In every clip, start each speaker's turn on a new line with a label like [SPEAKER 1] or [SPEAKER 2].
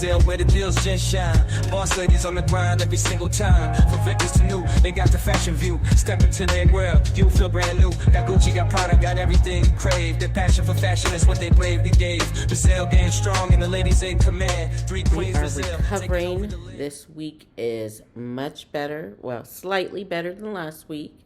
[SPEAKER 1] Brazil where the deals just shine. Boss ladies on the grind every single time. From victims to new, they got the fashion view. Step into their world, you feel brand new. Got Gucci, got Prada, got everything you crave. Their passion for fashion is what they bravely gave. Brazil getting strong and the ladies in command. Three queens, Brazil.
[SPEAKER 2] Recovering. This week is much better. Well, slightly better than last week.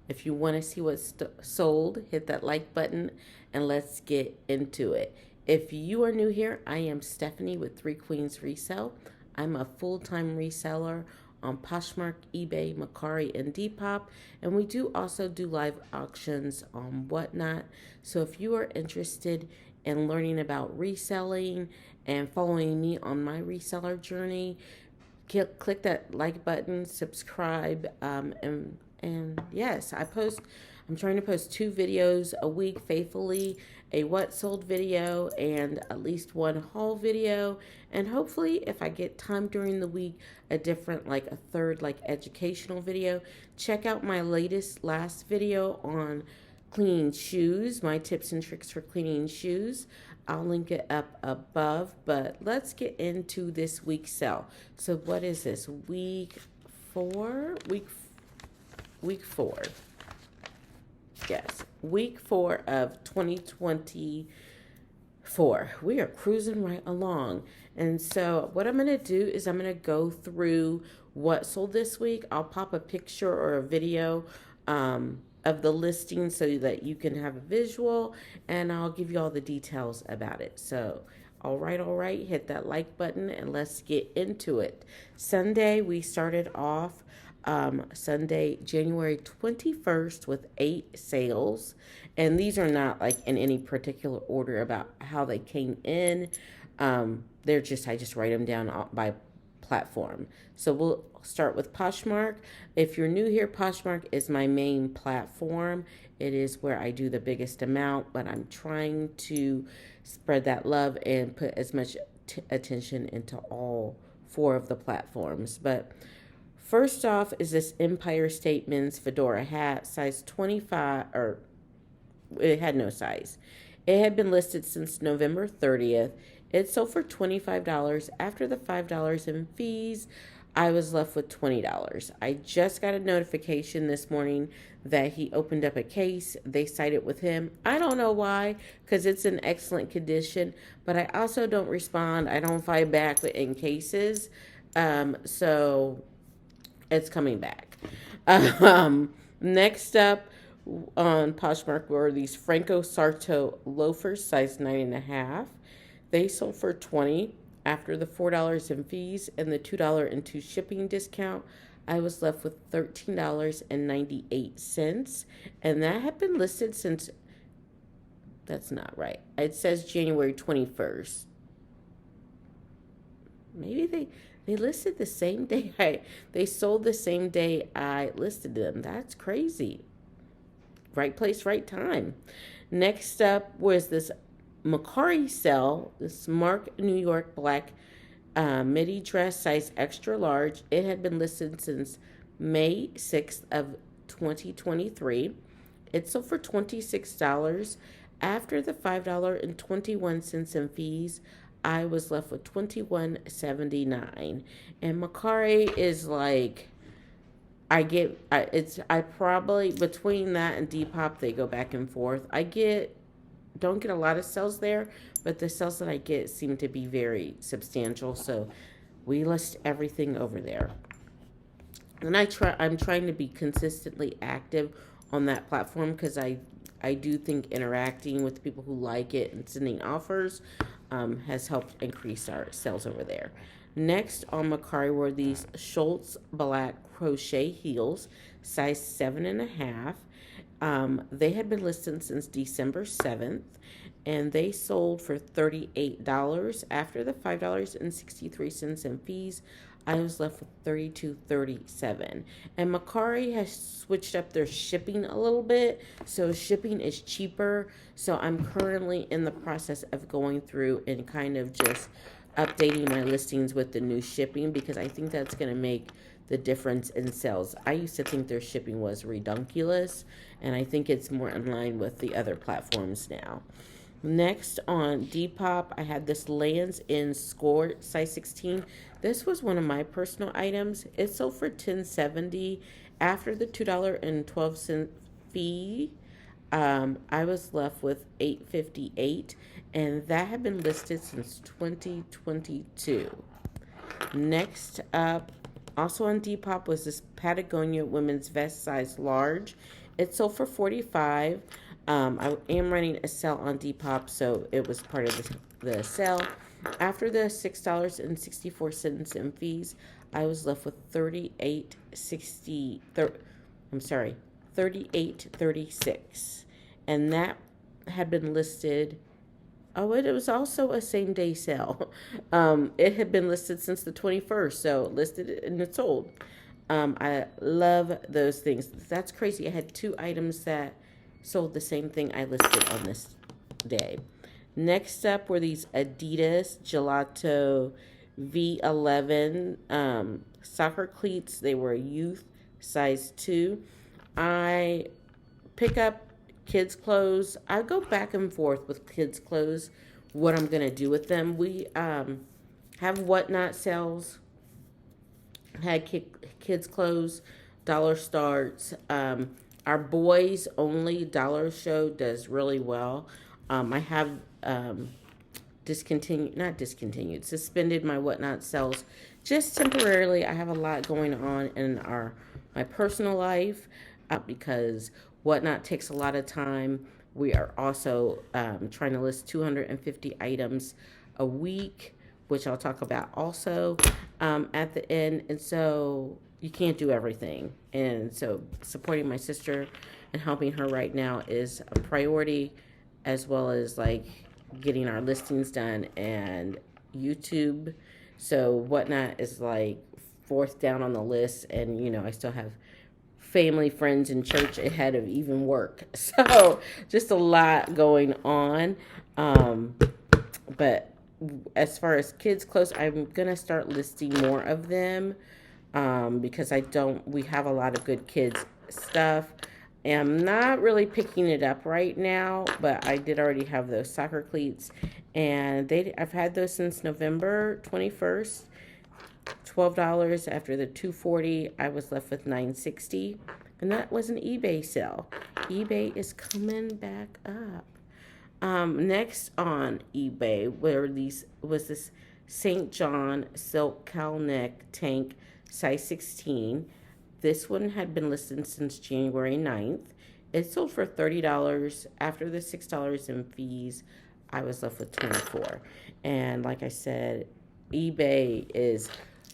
[SPEAKER 2] If you want to see what's sold, hit that like button and let's get into it. If you are new here, I am Stephanie with Three Queens Resell. I'm a full-time reseller on Poshmark, eBay, Mercari, and Depop. And we do also do live auctions on Whatnot. So if you are interested in learning about reselling and following me on my reseller journey, click that like button, subscribe, and yes, I'm trying to post 2 videos a week faithfully, a what sold video and at least 1 haul video. And hopefully if I get time during the week, a third educational video. Check out my last video on cleaning shoes, my tips and tricks for cleaning shoes. I'll link it up above, but let's get into this week's sale. So what is this? Week 4? Week 4. Yes, week 4 of 2024. We are cruising right along. And so what I'm going to do is I'm going to go through what sold this week. I'll pop a picture or a video of the listing so that you can have a visual, and I'll give you all the details about it. So all right, hit that like button and let's get into it. Sunday, we started off Sunday, January 21st with 8 sales. And these are not like in any particular order about how they came in. I just write them down by platform. So we'll start with Poshmark. If you're new here, Poshmark is my main platform. It is where I do the biggest amount, but I'm trying to spread that love and put as much attention into all 4 of the platforms. But first off is this Empire State Men's Fedora hat, size 25, or it had no size. It had been listed since November 30th. It sold for $25. After the $5 in fees, I was left with $20. I just got a notification this morning that he opened up a case. They sided with him. I don't know why, because it's in excellent condition, but I also don't respond. I don't fight back in cases. So it's coming back. Next up on Poshmark were these Franco Sarto loafers, size 9.5. They sold for $20. After the $4 in fees and the $2.02 shipping discount, I was left with $13.98. And that had been listed since, that's not right. It says January 21st. Maybe they listed the same day. They sold the same day I listed them. That's crazy. Right place, right time. Next up was this Mercari sale, this Mark New York black midi dress, size extra large. It had been listed since May 6th of 2023. It sold for $26. After the $5.21 in fees, I was left with $21.79. And Mercari is like, I probably, between that and Depop, they go back and forth. Don't get a lot of sales there, but the sales that I get seem to be very substantial. So we list everything over there. And I'm trying to be consistently active on that platform because I do think interacting with people who like it and sending offers has helped increase our sales over there. Next on Mercari were these Schultz black crochet heels, size 7.5. They had been listed since December 7th, and they sold for $38. After the $5.63 in fees, I was left with $32.37. And Mercari has switched up their shipping a little bit, so shipping is cheaper. So I'm currently in the process of going through and kind of just updating my listings with the new shipping because I think that's going to make the difference in sales. I used to think their shipping was redunculous, and I think it's more in line with the other platforms now. Next on Depop, I had this Lands in Score size 16. This was one of my personal items. It sold for $10.70 after the $2.12 fee. I was left with $8.58, and that had been listed since 2022. Next up, also on Depop, was this Patagonia women's vest size large. It sold for $45. I am running a sale on Depop, so it was part of the sale. After the $6.64 in fees, I was left with 38.36, and that had been listed. Oh, it was also a same day sale. It had been listed since the 21st, so listed and it sold. I love those things. That's crazy. I had two items that sold the same thing I listed on this day. Next up were these Adidas Gelato V11 soccer cleats. They were a youth size 2. I pick up kids' clothes. I go back and forth with kids' clothes, what I'm going to do with them. We have Whatnot sales, had kids' clothes, dollar starts. Our boys only dollar show does really well. I have suspended my Whatnot sales just temporarily. I have a lot going on in my personal life because Whatnot takes a lot of time. We are also trying to list 250 items a week, which I'll talk about also at the end. And so you can't do everything. And so supporting my sister and helping her right now is a priority, as well as like getting our listings done and YouTube. So Whatnot is like fourth down on the list. And, I still have family, friends, and church ahead of even work. So just a lot going on. But as far as kids clothes, I'm going to start listing more of them because we have a lot of good kids stuff. And I'm not really picking it up right now, but I did already have those soccer cleats, and I've had those since November 21st. $12 after the $240. I was left with $9.60, and that was an eBay sale. eBay is coming back up. Next on eBay was this St. John silk cowl neck tank size 16. This one had been listed since January 9th. It sold for $30 after the $6 in fees. I was left with $24. And like I said, eBay is,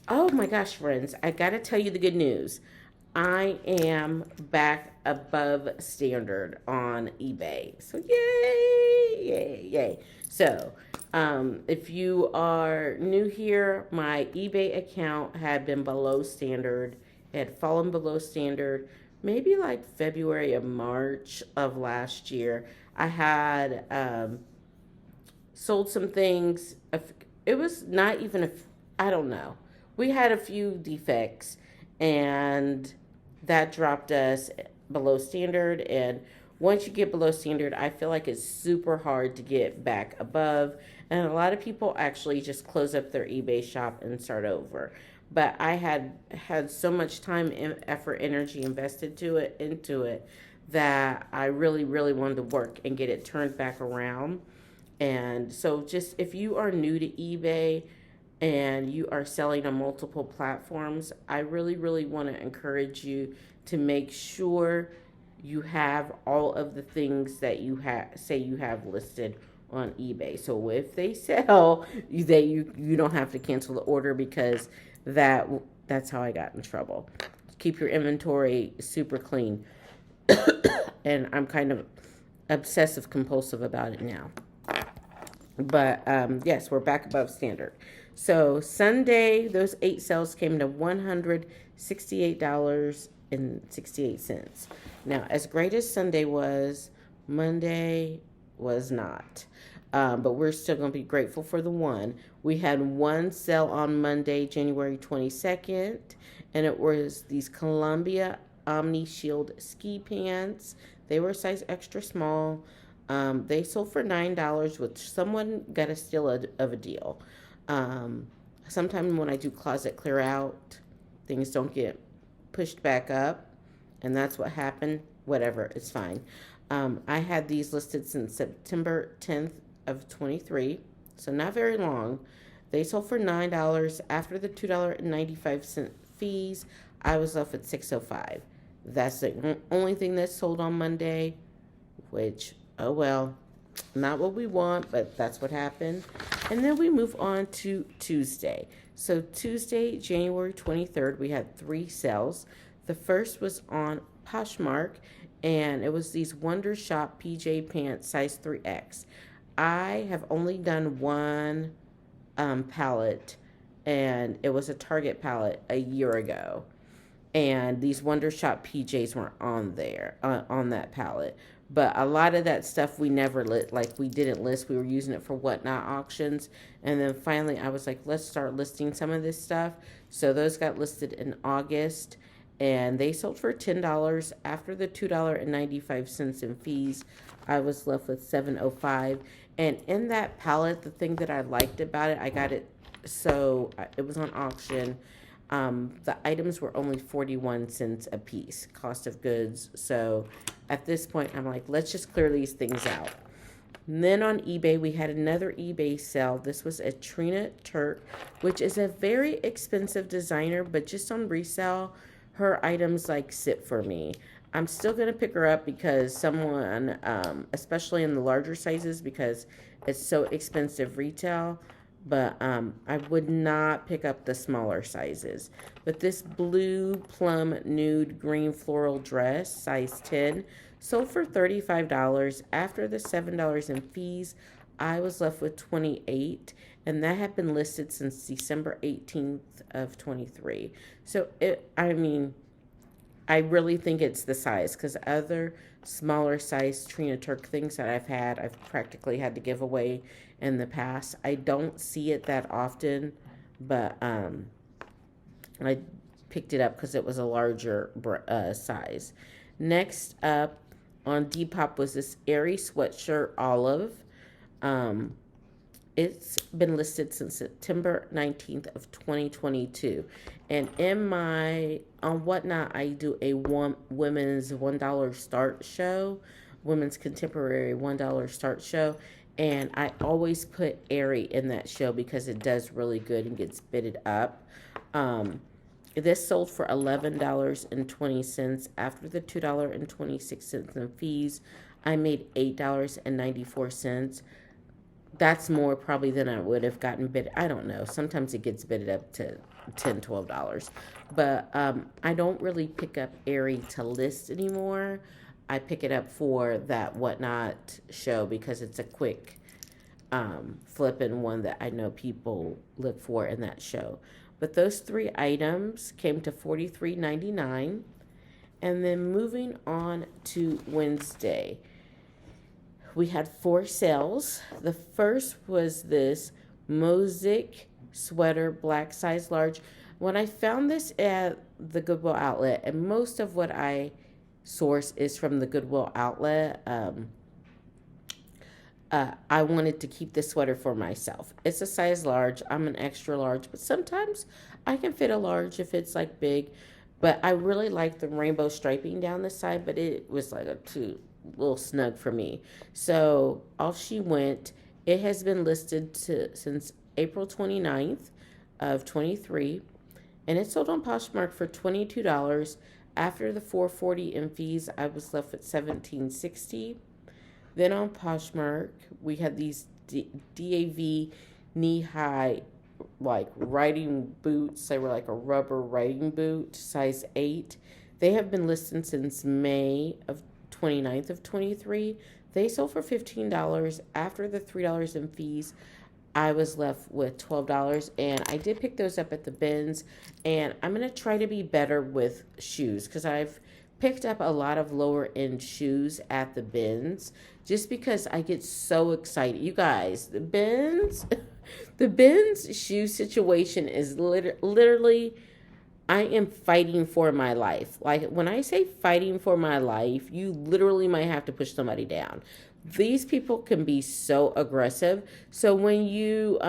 [SPEAKER 2] oh my gosh, friends, I got to tell you the good news. I am back above standard on eBay. So yay. So if you are new here, my eBay account had been below standard. It had fallen below standard maybe like February or March of last year. I had sold some things. It was not even I don't know. We had a few defects, and that dropped us below standard. And once you get below standard, I feel like it's super hard to get back above. And a lot of people actually just close up their eBay shop and start over. But I had so much time, effort, energy invested into it that I really, really wanted to work and get it turned back around. And so just if you are new to eBay and you are selling on multiple platforms, I really, really want to encourage you to make sure you have all of the things that you say you have listed on eBay. So if they sell, you don't have to cancel the order, because that's how I got in trouble. Keep your inventory super clean. And I'm kind of obsessive compulsive about it now. But yes, we're back above standard. So Sunday, those 8 sales came to $168.68. Now, as great as Sunday was, Monday was not. But we're still going to be grateful for the one. We had one sale on Monday, January 22nd, and it was these Columbia Omni Shield ski pants. They were size extra small. They sold for $9, which someone got a steal of a deal. Um, Sometimes when I do closet clear out, things don't get pushed back up, and that's what happened. Whatever, it's fine. I had these listed since September 10th of 23, so not very long. They sold for $9 after the $2.95 fees. I was left with 605. That's the only thing that sold on Monday, which, oh well, not what we want, but that's what happened. And then we move on to Tuesday. So Tuesday, January 23rd, we had 3 sales. The first was on Poshmark, and it was these Wonder Shop PJ pants size 3X. I have only done one palette, and it was a Target palette a year ago. And these Wonder Shop PJs weren't on there, on that palette. But a lot of that stuff we never we didn't list. We were using it for whatnot auctions. And then finally I was like, let's start listing some of this stuff. So those got listed in August, and they sold for $10 after the $2.95 in fees. I was left with $705. And in that palette, the thing that I liked about it, I got it, so it was on auction. The items were only 41 cents a piece, cost of goods. So at this point, I'm like, let's just clear these things out. And then on eBay, we had another eBay sale. This was a Trina Turk, which is a very expensive designer, but just on resale, her items like sit for me. I'm still going to pick her up because someone, especially in the larger sizes, because it's so expensive retail. But I would not pick up the smaller sizes. But this blue plum nude green floral dress, size 10, sold for $35. After the $7 in fees, I was left with $28. And that had been listed since December 18th of 23. So, I really think it's the size, because other smaller size Trina Turk things that I've practically had to give away in the past. I don't see it that often, but I picked it up because it was a larger size. Next up on Depop was this airy sweatshirt olive. It's been listed since September 19th of 2022. And on Whatnot, I do a women's $1 start show, women's contemporary $1 start show. And I always put airy in that show because it does really good and gets bidded up. This sold for $11.20 after the $2.26 in fees. I made $8.94. That's more probably than I would have gotten bid. I don't know. Sometimes it gets bidded up to $10, $12. But I don't really pick up Aerie to list anymore. I pick it up for that Whatnot show because it's a quick flip and one that I know people look for in that show. But those 3 items came to $43.99. And then moving on to Wednesday, we had 4 sales. The first was this mosaic sweater, black size large. When I found this at the Goodwill outlet, and most of what I source is from the Goodwill outlet, I wanted to keep this sweater for myself. It's a size large. I'm an extra large, but sometimes I can fit a large if it's like big. But I really like the rainbow striping down the side, but it was like a little snug for me. So off she went. It has been listed since April 29th of 23, and it sold on Poshmark for $22. After the $4.40 in fees, I was left with $17.60. Then on Poshmark, we had these DAV knee-high like riding boots. They were like a rubber riding boot, size 8. They have been listed since May of 29th of 23. They sold for $15. After the $3 in fees, I was left with $12. And I did pick those up at the bins. And I'm going to try to be better with shoes because I've picked up a lot of lower end shoes at the bins just because I get so excited. You guys, the bins shoe situation is literally, I am fighting for my life. Like when I say fighting for my life, you literally might have to push somebody down. These people can be so aggressive. So when you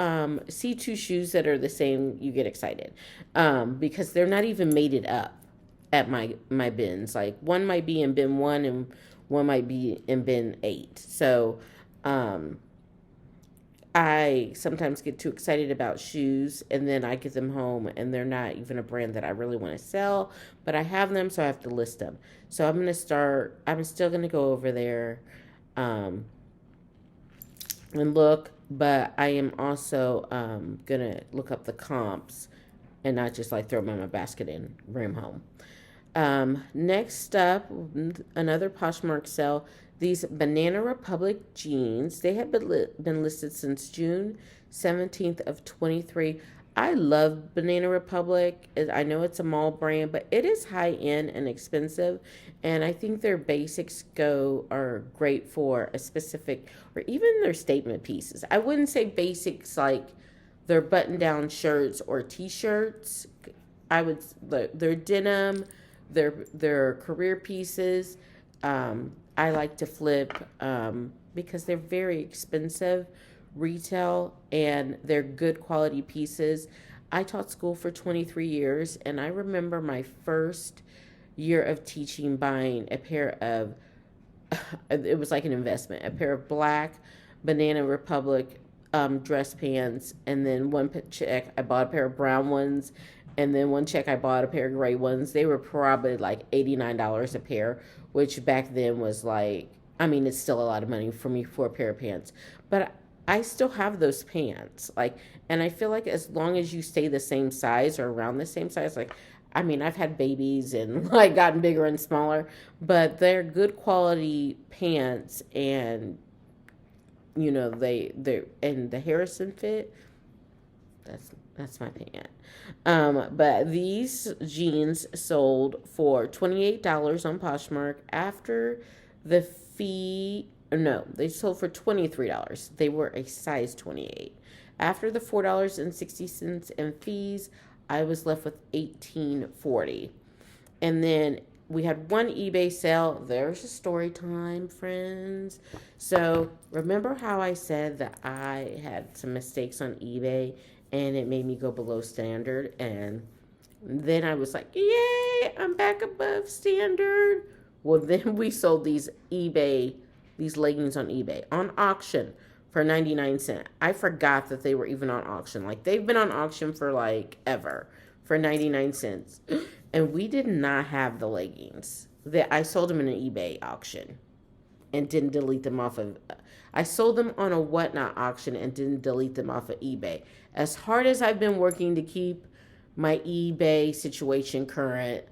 [SPEAKER 2] see two shoes that are the same, you get excited because they're not even mated up at my bins. Like one might be in bin 1 and one might be in bin 8. So um, I sometimes get too excited about shoes and then I get them home and they're not even a brand that I really want to sell, but I have them, so I have to list them. So I'm still going to go over there um, and look, but I am also going to look up the comps and not just like throw them in my basket and bring them home. Next up, another Poshmark sale. These Banana Republic jeans, they have been listed since June 17th of 23. I love Banana Republic. I know it's a mall brand, but it is high end and expensive. And I think their basics are great for a specific, or even their statement pieces. I wouldn't say basics like their button down shirts or t-shirts. Their denim, their career pieces. I like to flip because they're very expensive retail and they're good quality pieces. I taught school for 23 years and I remember my first year of teaching buying a pair of, it was like an investment, a pair of black Banana Republic dress pants, and then one check I bought a pair of brown ones, and then one check I bought a pair of gray ones. They were probably like $89 a pair, which back then was like, I mean, it's still a lot of money for me for a pair of pants, but I still have those pants. Like, and I feel like as long as you stay the same size or around the same size, like, I mean, I've had babies and like gotten bigger and smaller, but they're good quality pants, and you know they and the Harrison fit. That's my pant. But these jeans sold for $28 on Poshmark after the fee. No, they sold for $23. They were a size 28. After the $4.60 in fees, I was left with $18.40. And then we had one eBay sale. There's a story time, friends. So remember how I said that I had some mistakes on eBay and it made me go below standard? And then I was like, yay, I'm back above standard. Well, then we sold these leggings on eBay on auction for 99 cents. I forgot that they were even on auction. Like, they've been on auction for like ever for 99 cents. And we did not have the leggings. I sold them in an eBay auction and didn't delete them off of. I sold them on a whatnot auction and didn't delete them off of eBay. As hard as I've been working to keep my eBay situation current,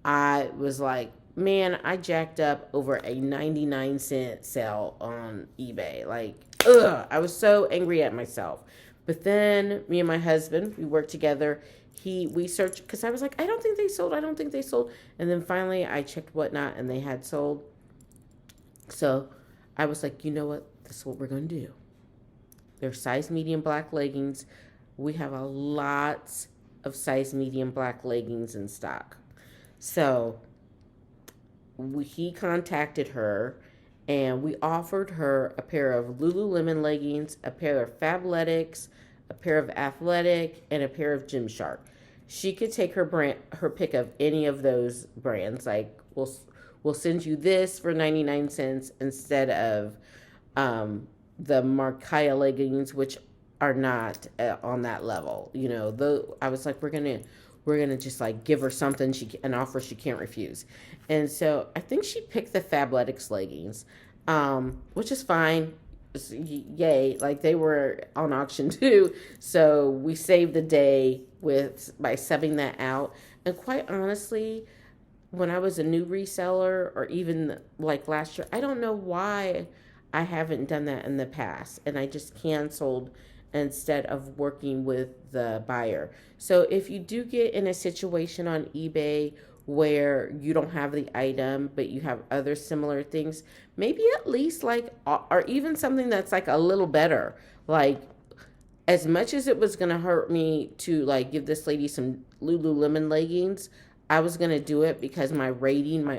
[SPEAKER 2] I was like, man, I jacked up over a 99-cent sale on eBay. Like, I was so angry at myself. But then me and my husband, we worked together. We searched, because I was like, I don't think they sold. And then finally I checked whatnot and they had sold. So I was like, you know what? This is what we're going to do. They're size medium black leggings. We have a lot of size medium black leggings in stock. So he contacted her and we offered her a pair of Lululemon leggings, a pair of Fabletics, a pair of Athletic, and a pair of Gymshark. She could take her pick of any of those brands. Like, we'll send you this for 99 cents instead of the Mercari leggings, which are not on that level. You know, I was like, we're gonna just like give her something, an offer she can't refuse. And so I think she picked the Fabletics leggings, which is fine. Yay, like they were on auction too. So we saved the day by subbing that out. And quite honestly, when I was a new reseller, or even like last year, I don't know why I haven't done that in the past. And I just canceled instead of working with the buyer. So if you do get in a situation on eBay where you don't have the item, but you have other similar things, maybe at least like, or even something that's like a little better. Like, as much as it was going to hurt me to like give this lady some Lululemon leggings, I was going to do it because my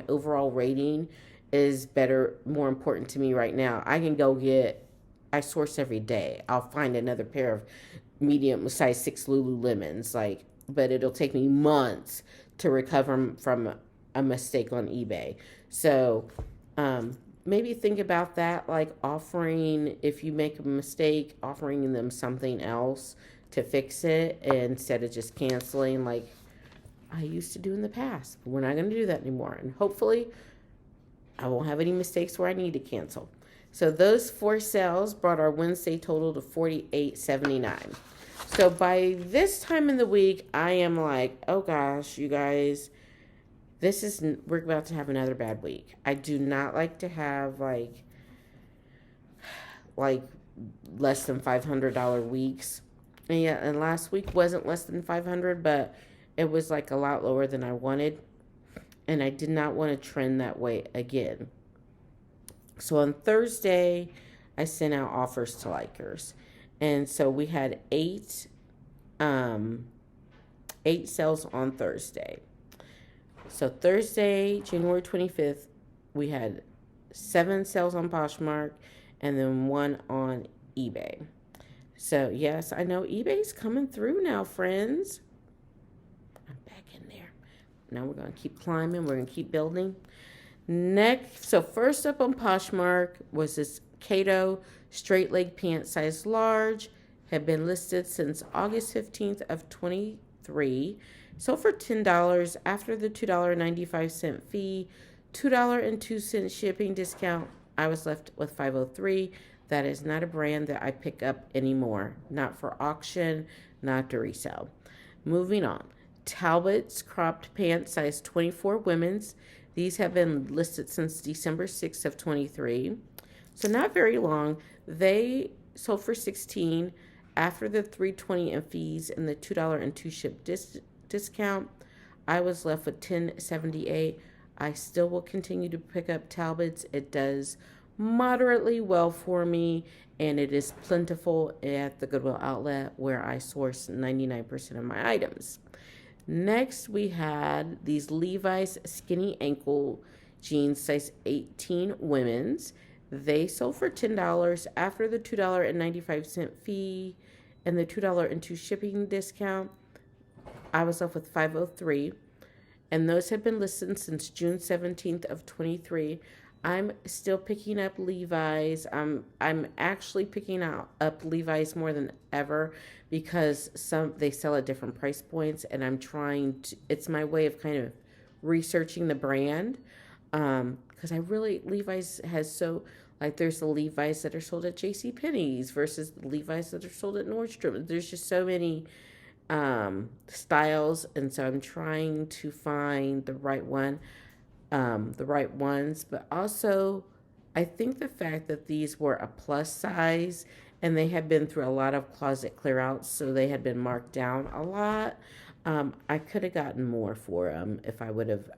[SPEAKER 2] overall rating is more important to me right now. I source every day. I'll find another pair of medium size 6 Lululemons, like, but it'll take me months to recover from a mistake on eBay. So, maybe think about that, like offering, if you make a mistake, offering them something else to fix it instead of just canceling like I used to do in the past. But we're not going to do that anymore. And hopefully, I won't have any mistakes where I need to cancel. So those 4 sales brought our Wednesday total to $48.79. So by this time in the week, I am like, oh gosh, you guys, we're about to have another bad week. I do not like to have like less than $500 weeks. And yeah, and last week wasn't less than 500, but it was like a lot lower than I wanted. And I did not want to trend that way again. So on Thursday, I sent out offers to likers. And so we had 8 sales on Thursday. So Thursday, January 25th, we had 7 sales on Poshmark and then 1 on eBay. So yes, I know eBay's coming through now, friends. I'm back in there. Now we're going to keep climbing. We're going to keep building. Next, so first up on Poshmark was this Cato straight leg pant size large. Had been listed since August 15th of 23. So for $10 after the $2.95 fee, $2.02 shipping discount, I was left with $503. That is not a brand that I pick up anymore. Not for auction, not to resell. Moving on. Talbot's cropped pants size 24 women's. These have been listed since December 6th of 23. So not very long. They sold for $16 after the $3.20 in fees and the $2.02 ship discount. I was left with $10.78. I still will continue to pick up Talbot's. It does moderately well for me, and it is plentiful at the Goodwill outlet where I source 99% of my items. Next, we had these Levi's skinny ankle jeans, size 18 women's. They sold for $10 after the $2.95 fee and the $2.02 shipping discount. I was left with $503, and those have been listed since June 17th of 23. I'm still picking up Levi's. I'm actually picking up Levi's more than ever because they sell at different price points, and I'm trying to. It's my way of kind of researching the brand, because Levi's has there's the Levi's that are sold at JCPenney's versus the Levi's that are sold at Nordstrom. There's just so many styles, and so I'm trying to find the right one. The right ones, but also I think the fact that these were a plus size and they had been through a lot of closet clear outs, so they had been marked down a lot. I could have gotten more for them if I would have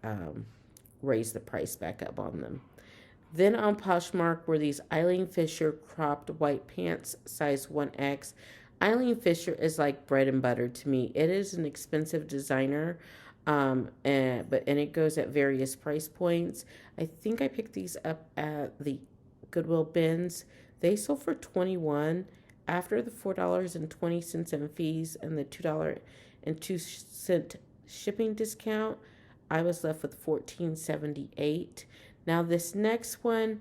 [SPEAKER 2] raised the price back up on them. Then on Poshmark were these Eileen Fisher cropped white pants, size 1X. Eileen Fisher is like bread and butter to me. It is an expensive designer. And it goes at various price points. I think I picked these up at the Goodwill bins. They sold for $21 after the $4.20 in fees and the $2.02 shipping discount. I was left with $14.78. Now this next one,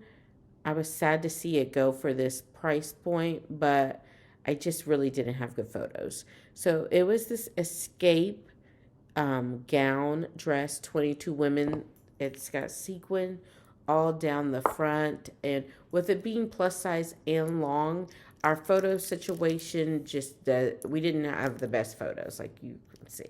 [SPEAKER 2] I was sad to see it go for this price point, but I just really didn't have good photos. So it was this Escape gown dress, 22 women. It's got sequin all down the front, and with it being plus size and long, our photo situation we didn't have the best photos, like you can see.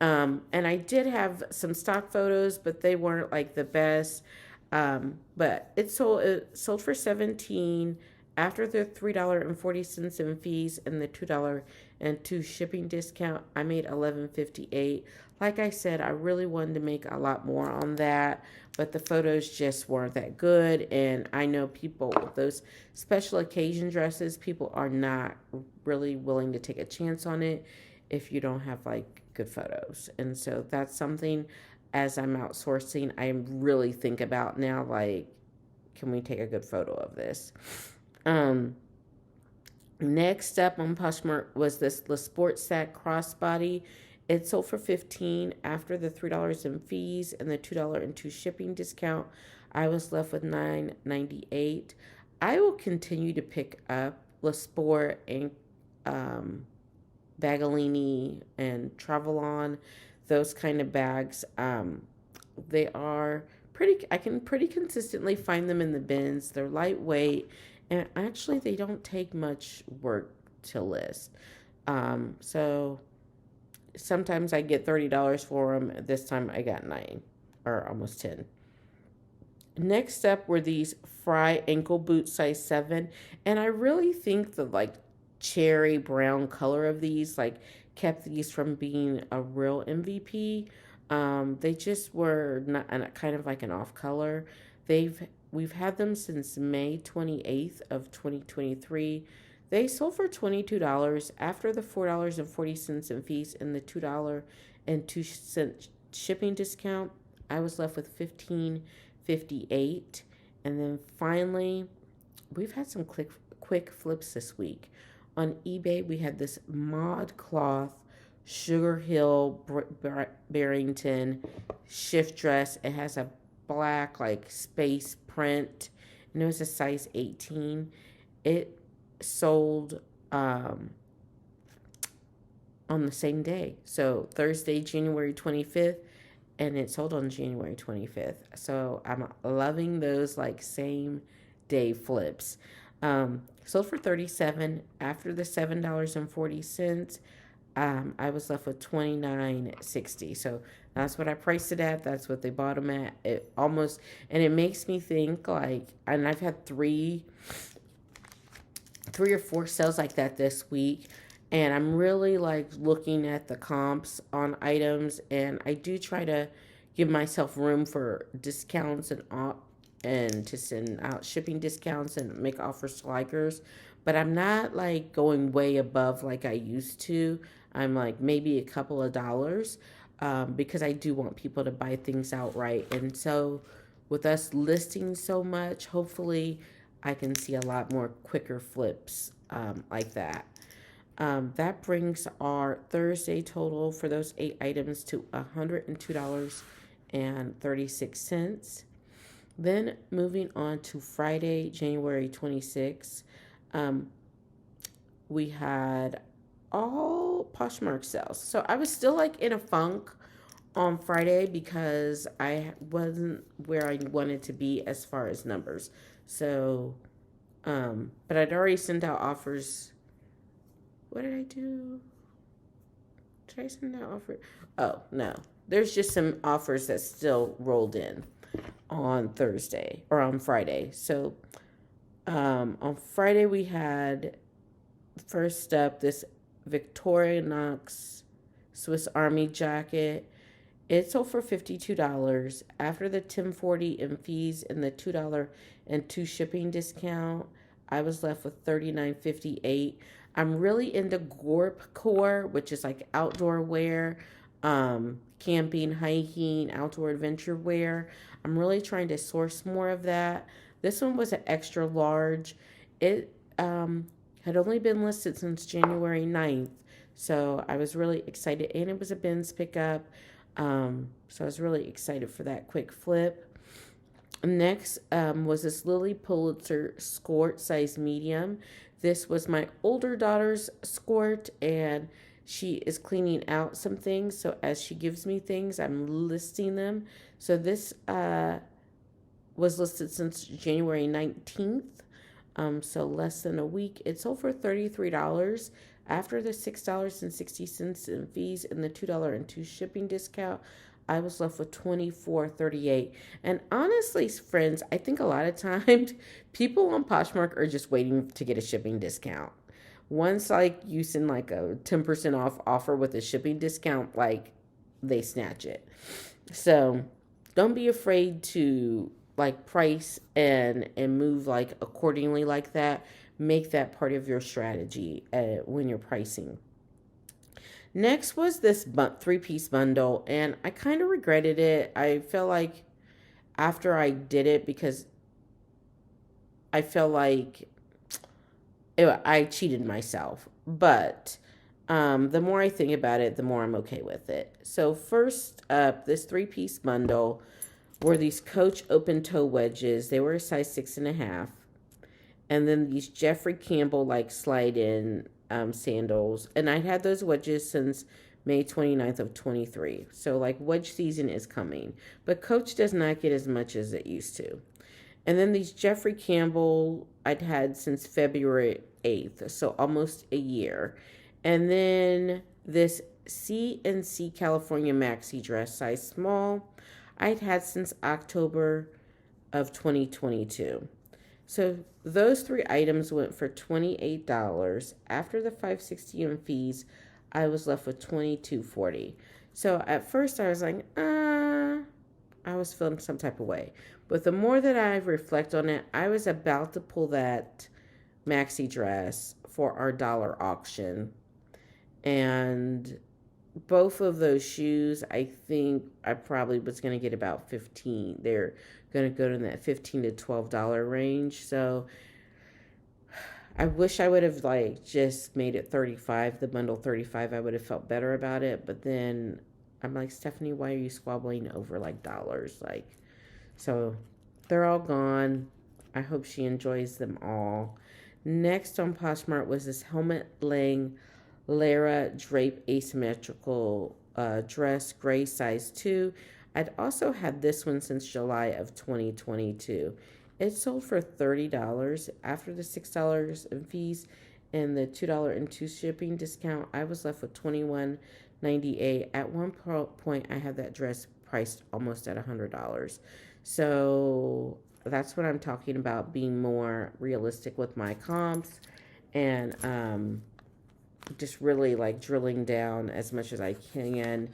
[SPEAKER 2] And I did have some stock photos, but they weren't like the best. But it sold for $17 after the $3.40 in fees and the $2.02 shipping discount. I made $11.58. Like I said, I really wanted to make a lot more on that, but the photos just weren't that good. And I know people with those special occasion dresses, people are not really willing to take a chance on it if you don't have like good photos. And so that's something as I'm outsourcing, I really think about now, like, can we take a good photo of this? Um, Next up on Poshmark was this the Sport Sack crossbody. It sold for 15 after the $3 in fees and the $2 and 2 shipping discount. I was left with 9.98. I will continue to pick up La Sport and Bagolini and Travelon, those kind of bags. They are pretty. I can pretty consistently find them in the bins. They're lightweight, and actually, they don't take much work to list. So sometimes I get $30 for them. This time I got 9 or almost 10. Next up were these Fry ankle boot size 7, and I really think the like cherry brown color of these like kept these from being a real MVP. They just were not kind of like an off color. We've had them since May 28th of 2023. They sold for $22 after the $4.40 in fees and the $2 and 2 cent shipping discount. I was left with 15.58. And then finally, we've had some quick flips this week. On eBay, we had this mod cloth Sugar Hill Barrington shift dress. It has a black like space print, and it was a size 18. It sold on the same day, so Thursday, January 25th, and it sold on January 25th. So I'm loving those like same day flips. Sold for 37 after the $7.40. I was left with 29.60. So that's what I priced it at. That's what they bought them at. It almost, and it makes me think like, and I've had three or four sales like that this week, and I'm really like looking at the comps on items, and I do try to give myself room for discounts and to send out shipping discounts and make offers to likers, but I'm not like going way above like I used to. I'm like maybe a couple of dollars, because I do want people to buy things outright. And so with us listing so much, hopefully I can see a lot more quicker flips like that. That brings our Thursday total for those 8 items to $102.36. Then moving on to Friday, January 26th, we had all Poshmark sales. So I was still like in a funk on Friday because I wasn't where I wanted to be as far as numbers. So, but I'd already sent out offers. What did I do? Did I send out offers? Oh, no. There's just some offers that still rolled in on Thursday or on Friday. So, on Friday we had first up this Victorinox Swiss Army jacket. It sold for $52 after the $10.40 in fees and the $2 and 2 shipping discount. I was left with $39.58. I'm really into Gorp Core, which is like outdoor wear, camping, hiking, outdoor adventure wear. I'm really trying to source more of that. This one was an extra large. It had only been listed since January 9th, so I was really excited, and it was a bins pickup, so I was really excited for that quick flip. Next was this Lily Pulitzer skirt, size medium. This was my older daughter's skirt, and she is cleaning out some things, so as she gives me things, I'm listing them. So this was listed since January 19th. So less than a week. It sold for $33 after the $6.60 in fees and the $2 and 2 shipping discount. I was left with $24.38. And honestly, friends, I think a lot of times people on Poshmark are just waiting to get a shipping discount. Once like you send like a 10% off offer with a shipping discount, like they snatch it. So don't be afraid to like price and move like accordingly like that. Make that part of your strategy when you're pricing. Next was this three-piece bundle, and I kind of regretted it. I felt like after I did it, because I felt like I cheated myself. But the more I think about it, the more I'm okay with it. So first up, this three-piece bundle were these Coach open toe wedges. They were a size 6.5. And then these Jeffrey Campbell like slide in sandals. And I had those wedges since May 29th of 23. So like wedge season is coming. But Coach does not get as much as it used to. And then these Jeffrey Campbell I'd had since February 8th. So almost a year. And then this CNC California maxi dress size small I'd had since October of 2022. So those three items went for $28. After the $5.60 in fees, I was left with $22.40. So at first I was like, I was feeling some type of way. But the more that I reflect on it, I was about to pull that maxi dress for our dollar auction. And both of those shoes, I think I probably was going to get about 15. They're going to go to that $15 to $12 range. So I wish I would have like just made it 35, the bundle 35. I would have felt better about it. But then I'm like, Stephanie, why are you squabbling over like dollars? Like, so they're all gone. I hope she enjoys them all. Next on Poshmark was this helmet laying Lara drape asymmetrical dress, gray size 2. I'd also had this one since July of 2022. It sold for $30 after the $6 in fees and the $2.02 shipping discount. I was left with $21.98. At one point, I had that dress priced almost at $100. So that's what I'm talking about, being more realistic with my comps and just really like drilling down as much as I can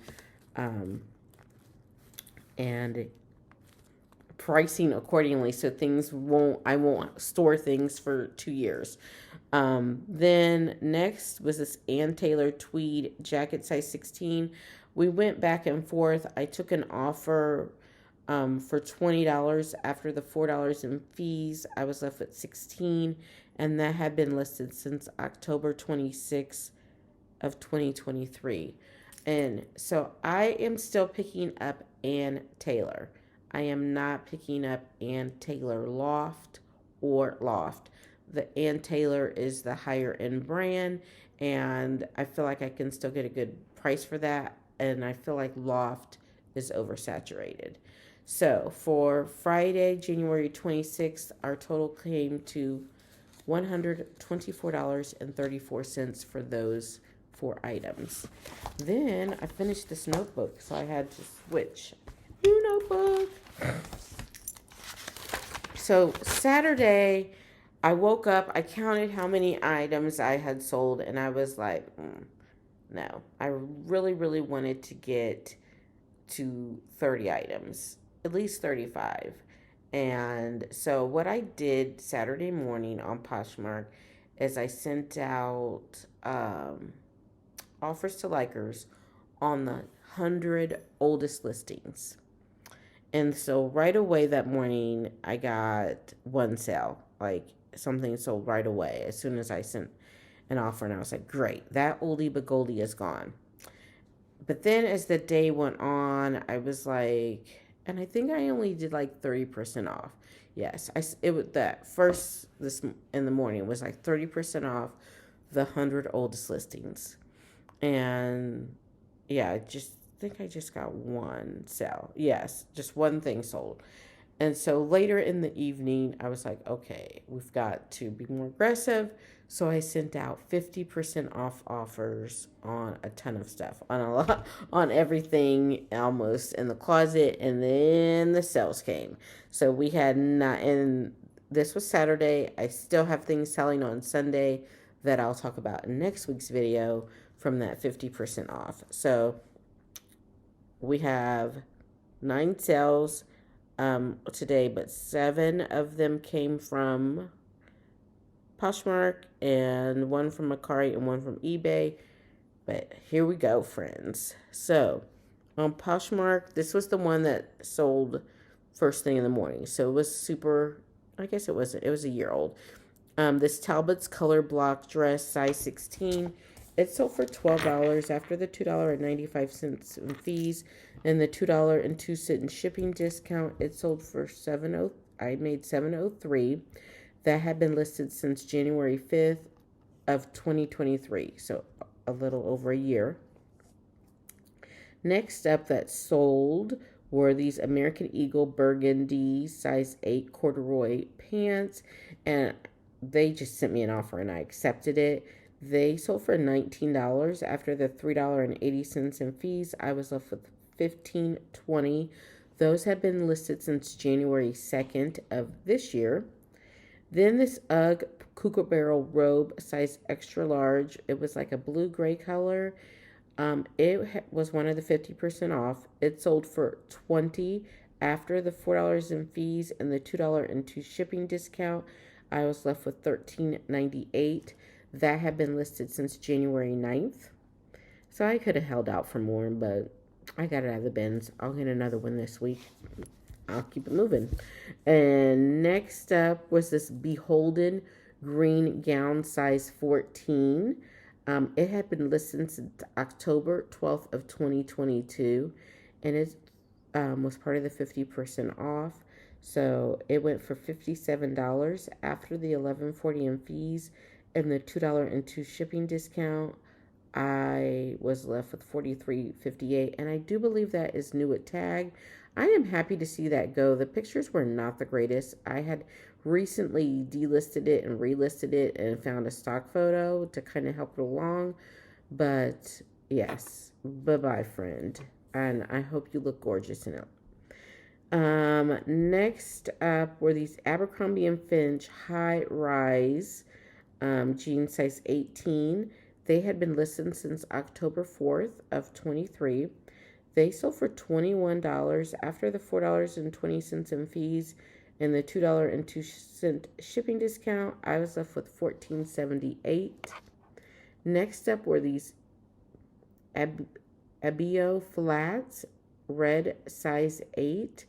[SPEAKER 2] and pricing accordingly so I won't store things for 2 years. Then next was this Ann Taylor tweed jacket size 16. We went back and forth. I took an offer for $20 after the $4 in fees. I was left with 16, and that had been listed since October 26th of 2023. And so I am still picking up Ann Taylor. I am not picking up Ann Taylor Loft or Loft. The Ann Taylor is the higher end brand, and I feel like I can still get a good price for that, and I feel like Loft is oversaturated. So for Friday, January 26th, our total came to $124.34 for those 4 items. Then I finished this notebook, so I had to switch. New notebook. So Saturday, I woke up, I counted how many items I had sold, and I was like, no. I really, really wanted to get to 30 items, at least 35. And so what I did Saturday morning on Poshmark is I sent out offers to likers on the 100 oldest listings. And so right away that morning, I got one sale, like something sold right away as soon as I sent an offer. And I was like, great, that oldie but goldie is gone. But then as the day went on, I was like, and I think I only did like 30% off. Yes, it was that first this in the morning was like 30% off the 100 oldest listings. And yeah, I think I just got one sale. Yes, just one thing sold. And so later in the evening, I was like, okay, we've got to be more aggressive. So I sent out 50% off offers on a ton of stuff, on everything almost in the closet. And then the sales came. So we had not, and this was Saturday. I still have things selling on Sunday that I'll talk about in next week's video from that 50% off. So we have 9 sales today, but 7 of them came from Poshmark and 1 from Mercari and 1 from eBay. But here we go, friends. So on Poshmark, this was the one that sold first thing in the morning. So it was super, I guess it wasn't, it was a year old. This Talbot's color block dress, size 16. It sold for $12 after the $2.95 in fees and the $2.02 in shipping discount. It sold for I made 703. That had been listed since January 5th of 2023. So a little over a year. Next up that sold were these American Eagle burgundy size 8 corduroy pants, and they just sent me an offer and I accepted it. They sold for $19 after the $3.80 in fees. I was left with $15.20. Those have been listed since January 2nd of this year. Then this UGG Kookaburra robe, size extra large. It was like a blue-gray color. It was one of the 50% off. It sold for $20 after the $4 in fees and the $2.02 shipping discount. I was left with $13.98. That had been listed since January 9th. So I could have held out for more, but I got it out of the bins. I'll get another one this week. I'll keep it moving. And next up was this Beholden green gown, size 14. It had been listed since October 12th of 2022, and it was part of the 50% off. So it went for $57 after the $11.40 in fees and the $2.02 shipping discount. I was left with $43.58, and I do believe that is new at tag. I am happy to see that go. The pictures were not the greatest. I had recently delisted it and relisted it and found a stock photo to kind of help it along. But yes, bye-bye, friend. And I hope you look gorgeous in it. Next up were these Abercrombie & Finch high rise jeans, size 18. They had been listed since October 4th of 23. They sold for $21 after the $4.20 in fees and the $2.02 shipping discount. I was left with $14.78. Next up were these Abio flats, red, size 8.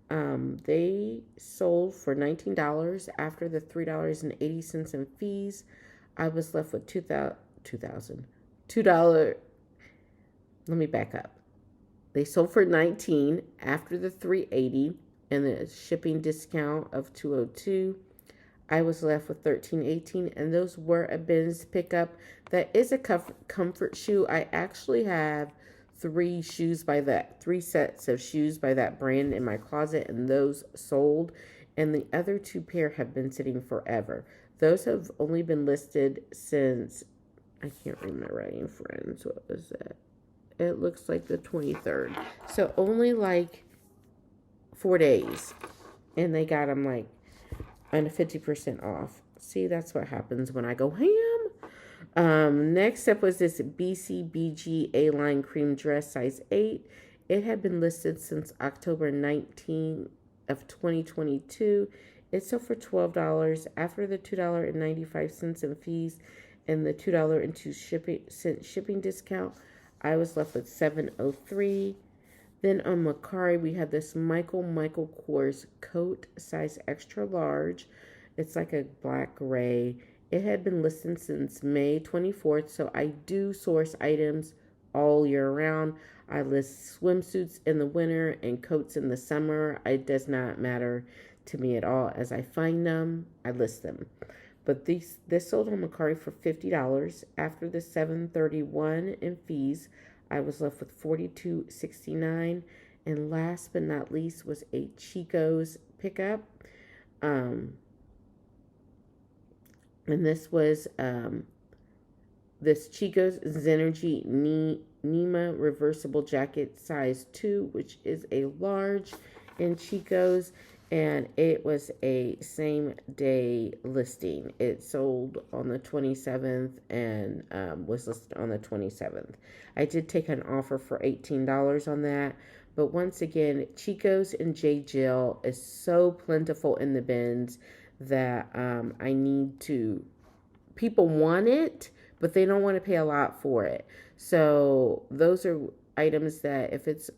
[SPEAKER 2] They sold for $19 after the $3.80 in fees. I was left with $2. Let me back up. They sold for $19 after the $3.80 and the shipping discount of $2.02. I was left with $13.18, and those were a bins pickup. That is a comfort shoe. I actually have three sets of shoes by that brand in my closet, and those sold, and the other two pair have been sitting forever. Those have only been listed since, I can't read my writing, friends. What was that? It looks like the 23rd. So only like 4 days. And they got them like on 50% off. See, that's what happens when I go ham. Next up was this BCBG A-line cream dress, size 8. It had been listed since October 19th of 2022. It sold for $12 after the $2.95 in fees and the $2.02 shipping discount. I was left with $7.03. Then on Mercari, we had this Michael Kors coat, size extra large. It's like a black gray. It had been listed since May 24th, so I do source items all year round. I list swimsuits in the winter and coats in the summer. It does not matter to me at all. As I find them, I list them. But this sold on Mercari for $50 after the $7.31 in fees. I was left with $42.69. And last but not least was a Chico's pickup. And this was this Chico's Zenergy Nima reversible jacket, size 2, which is a large in Chico's. And it was a same day listing. It sold on the 27th and was listed on the 27th. I did take an offer for $18 on that. But once again, Chico's and J. Jill is so plentiful in the bins that people want it, but they don't want to pay a lot for it. So those are items that if it's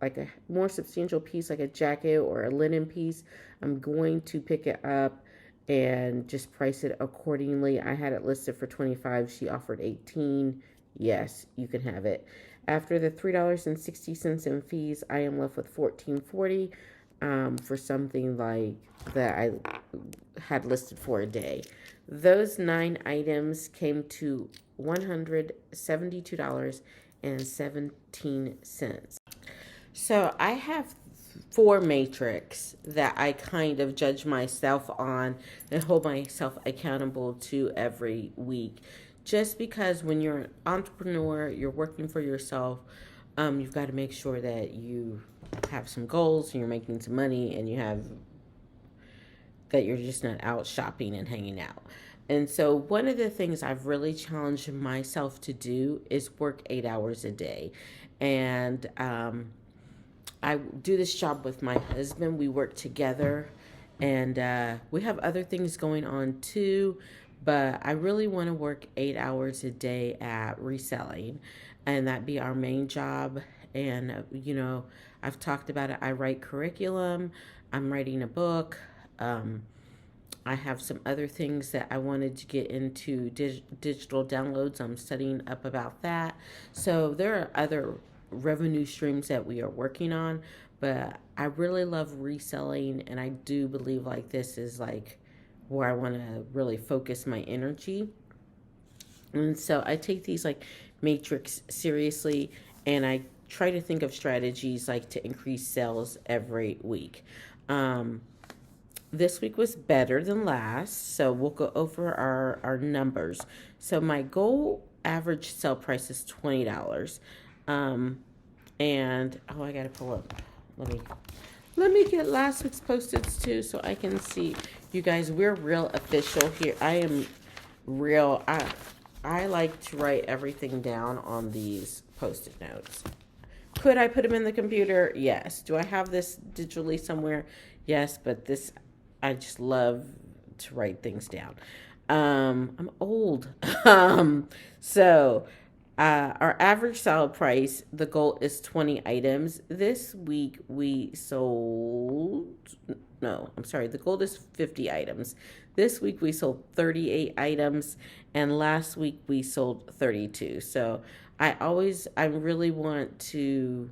[SPEAKER 2] like a more substantial piece, like a jacket or a linen piece, I'm going to pick it up and just price it accordingly. I had it listed for 25. She offered 18. Yes, you can have it. After the $3.60 in fees, I am left with $14.40 for something like that I had listed for a day. Those 9 items came to $172.17. So I have 4 matrix that I kind of judge myself on and hold myself accountable to every week. Just because when you're an entrepreneur, you're working for yourself, you've got to make sure that you have some goals and you're making some money and you have that you're just not out shopping and hanging out. And so one of the things I've really challenged myself to do is work 8 hours a day. And I do this job with my husband. We work together, and we have other things going on too. But I really want to work 8 hours a day at reselling, and that be our main job. And I've talked about it. I write curriculum. I'm writing a book. I have some other things that I wanted to get into digital downloads. I'm studying up about that. So there are other revenue streams that we are working on, but I really love reselling, and I do believe like this is like where I want to really focus my energy. And so I take these like matrix seriously, and I try to think of strategies like to increase sales every week. This week was better than last, so we'll go over our numbers. So my goal average sell price is $20. And I gotta pull up. Let me get last week's Post-its too, so I can see you guys. We're real official here. I am real. I like to write everything down on these Post-it notes. Could I put them in the computer? Yes. Do I have this digitally somewhere? Yes, but this I just love to write things down. I'm old. So our average sale price, the goal is 20 items. This week we sold, no, I'm sorry, the goal is 50 items. This week we sold 38 items, and last week we sold 32. So I really want to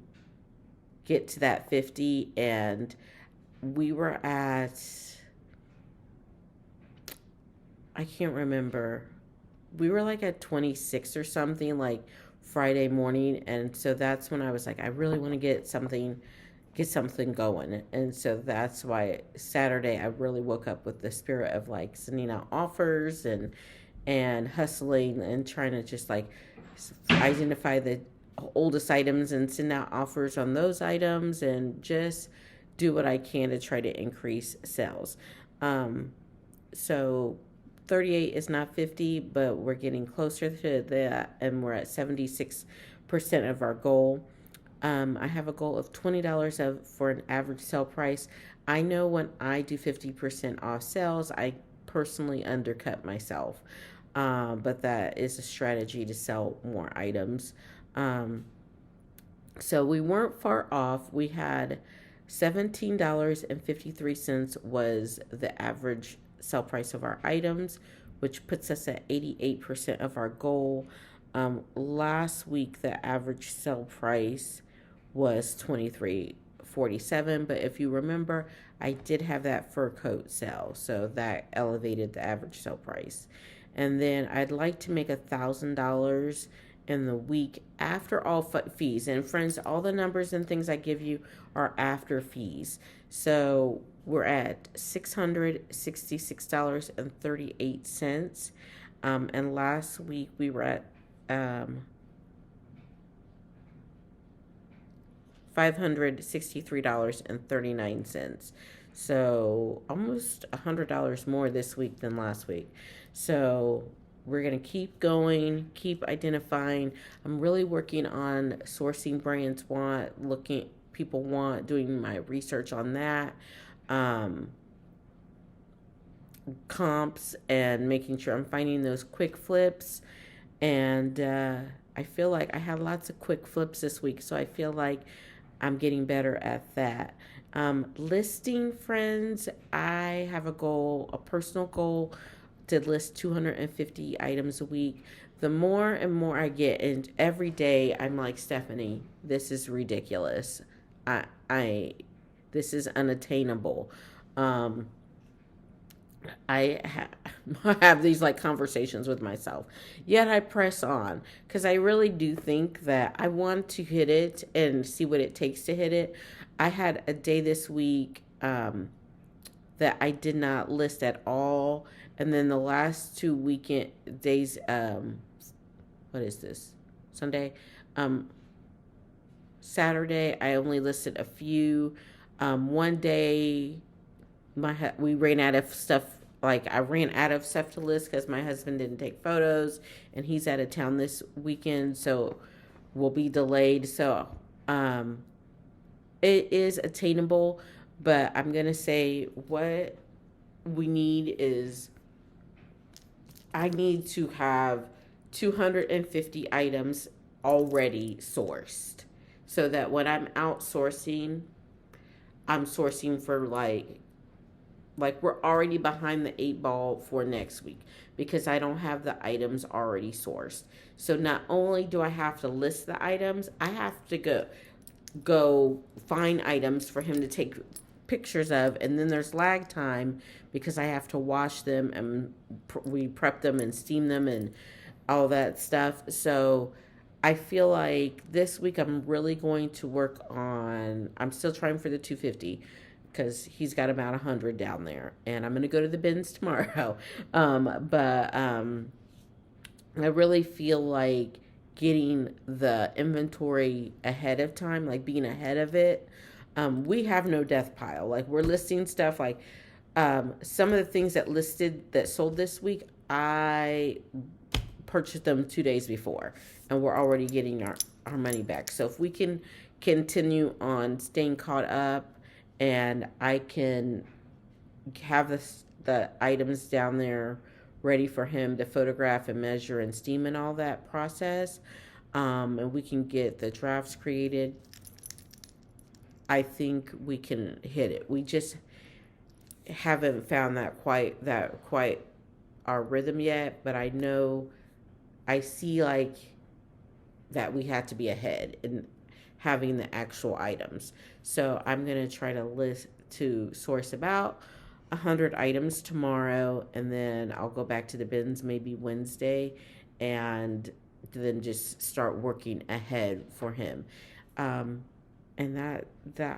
[SPEAKER 2] get to that 50, and we were at, I can't remember. We were like at 26 or something like Friday morning. And so that's when I was like, I really want to get something going. And so that's why Saturday I really woke up with the spirit of like sending out offers and hustling and trying to just like identify the oldest items and send out offers on those items and just do what I can to try to increase sales. So 38 is not 50, but we're getting closer to that, and we're at 76% of our goal. I have a goal of $20 for an average sale price. I know when I do 50% off sales, I personally undercut myself, but that is a strategy to sell more items. So we weren't far off. We had $17.53 was the average sell price of our items, which puts us at 88% of our goal. Last week the average sell price was $23.47, but if you remember, I did have that fur coat sale, so that elevated the average sell price. And then I'd like to make $1,000 in the week after all fees. And friends, all the numbers and things I give you are after fees. So we're at $666.38. And last week we were at $563.39. So almost $100 more this week than last week. So we're going to keep going, keep identifying. I'm really working on sourcing brands people want, doing my research on that. Comps and making sure I'm finding those quick flips And I feel like I had lots of quick flips this week, so I feel like I'm getting better at that. Listing, friends, I have a goal, a personal goal, to list 250 items a week. The more and more I get, and every day I'm like, Stephanie, this is ridiculous. I this is unattainable. Um, I have these like conversations with myself. Yet I press on because I really do think that I want to hit it and see what it takes to hit it. I had a day this week that I did not list at all, and then the last two weekend days, what is this? Sunday, um, Saturday, I only listed a few. One day we ran out of stuff. Like I ran out of stuff to list because my husband didn't take photos, and he's out of town this weekend, so we'll be delayed. So um, it is attainable, but I'm gonna say what we need is I need to have 250 items already sourced, so that when I'm outsourcing, I'm sourcing for like we're already behind the eight ball for next week because I don't have the items already sourced. So not only do I have to list the items, I have to go find items for him to take pictures of, and then there's lag time because I have to wash them and we prep them and steam them and all that stuff. So I feel like this week I'm really going to work on, I'm still trying for the 250 because he's got about 100 down there, and I'm going to go to the bins tomorrow. But I really feel like getting the inventory ahead of time, like being ahead of it. We have no death pile. Like we're listing stuff like some of the things that sold this week, I purchased them 2 days before, and we're already getting our money back. So if we can continue on staying caught up, and I can have the items down there ready for him to photograph and measure and steam and all that process, and we can get the drafts created, I think we can hit it. We just haven't found that quite our rhythm yet, but I know I see like that we have to be ahead in having the actual items. So I'm going to try to source about 100 items tomorrow, and then I'll go back to the bins maybe Wednesday and then just start working ahead for him. And that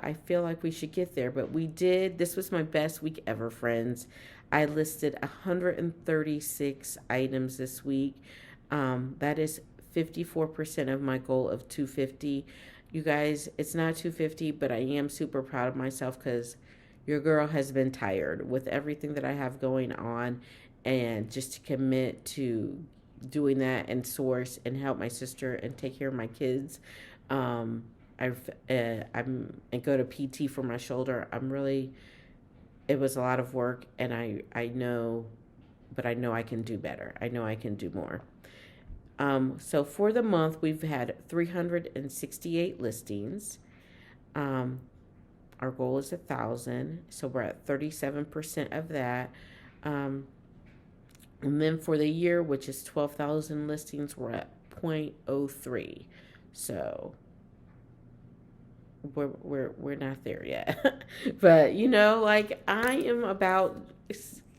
[SPEAKER 2] I feel like we should get there, but this was my best week ever, friends. I listed 136 items this week. That is 54% of my goal of 250. You guys, it's not 250, but I am super proud of myself because your girl has been tired with everything that I have going on, and just to commit to doing that and source and help my sister and take care of my kids. And go to PT for my shoulder. It was a lot of work, and I know I can do better. I know I can do more. So for the month, we've had 368 listings. Our goal is 1,000, so we're at 37% of that. And then for the year, which is 12,000 listings, we're at 0.03. So we're not there yet. But like I am about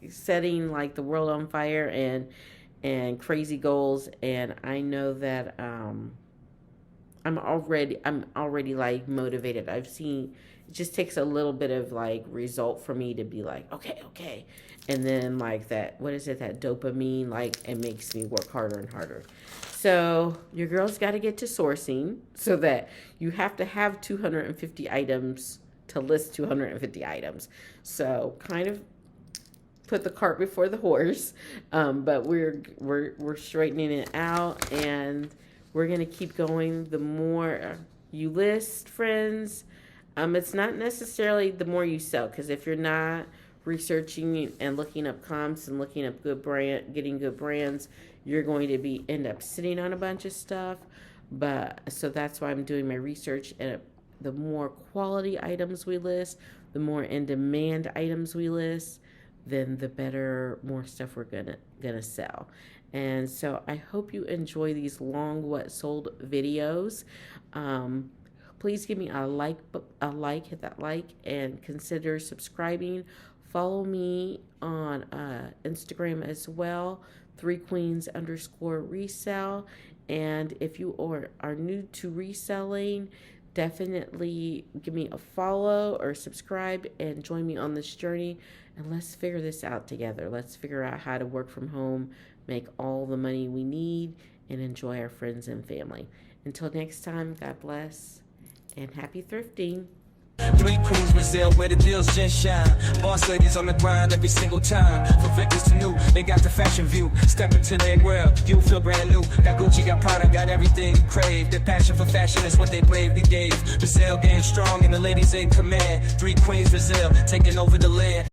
[SPEAKER 2] setting like the world on fire and crazy goals, and I know that I'm already like motivated. I've seen it just takes a little bit of like result for me to be like okay, and then like that, what is it, that dopamine, like it makes me work harder and harder. So your girl's got to get to sourcing, so that you have to have 250 items to list 250 items. So kind of put the cart before the horse, but we're straightening it out, and we're gonna keep going. The more you list, friends, it's not necessarily the more you sell, because if you're not researching and looking up comps and looking up getting good brands, you're going to be end up sitting on a bunch of stuff. But so that's why I'm doing my research, and the more quality items we list, the more in demand items we list, then the better, more stuff we're gonna sell. And so I hope you enjoy these long what sold videos. Please give me a like, hit that like, and consider subscribing. Follow me on Instagram as well, 3queens_resell. And if you are new to reselling, definitely give me a follow or subscribe and join me on this journey. And let's figure this out together. Let's figure out how to work from home, make all the money we need, and enjoy our friends and family. Until next time, God bless and happy thrifting.
[SPEAKER 1] 3 Queens Brazil, where the deals just shine. Boss ladies on the grind every single time. From victims to new, they got the fashion view. Step into their world, you feel brand new. Got Gucci, got Prada, got everything you crave. Their passion for fashion is what they bravely gave. Brazil getting strong and the ladies in command. 3 Queens Brazil, taking over the land.